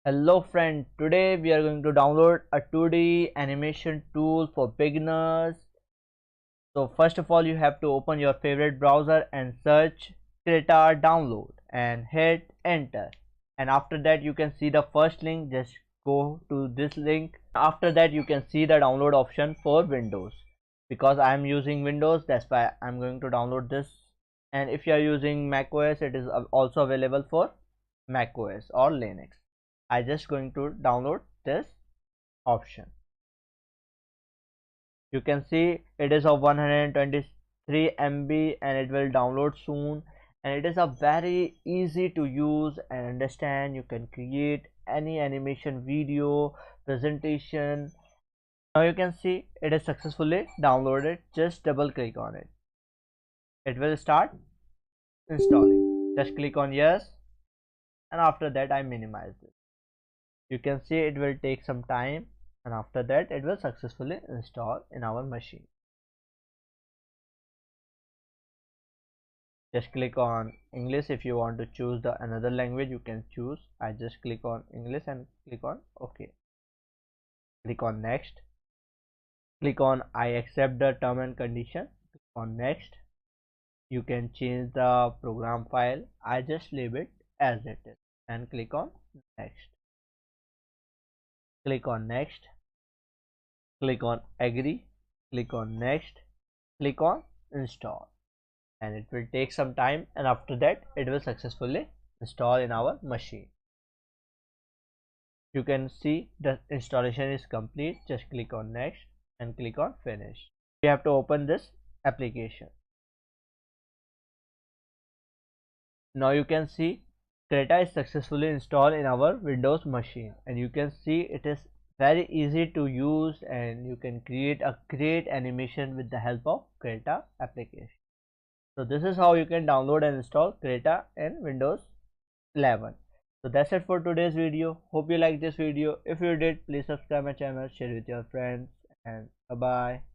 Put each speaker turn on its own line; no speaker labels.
Hello friend, today we are going to download a 2D animation tool for beginners. So first of all you have to open your favorite browser and search Krita download and hit enter. And after that you can see the first link, just go to this link. After that you can see the download option for Windows. Because I am using Windows, that's why I am going to download this. And if you are using macOS, it is also available for macOS or Linux. I just going to download this option. You can see it is of 123 MB and it will download soon, and it is a very easy to use and understand. You can create any animation, video, presentation. Now you can see it is successfully downloaded. Just double click on it. It will start installing. Just click on yes, and after that I minimize it. You can see it will take some time, and after that it will successfully install in our machine. Just click on English. If you want to choose the another language, you can choose. I just click on English and click on OK. Click on next. Click on I accept the term and condition. Click on next. You can change the program file. I just leave it as it is and click on next. Click on next. Click on agree. Click on next. Click on install, and it will take some time, and after that it will successfully install in our machine. You can see the installation is complete. Just click on next and click on finish. You have to open this application. Now you can see Krita is successfully installed in our Windows machine, and you can see it is very easy to use, and you can create a great animation with the help of Krita application. So this is how you can download and install Krita in Windows 11. So that's it for today's video. Hope you like this video. If you did, please subscribe my channel, share with your friends, and bye bye.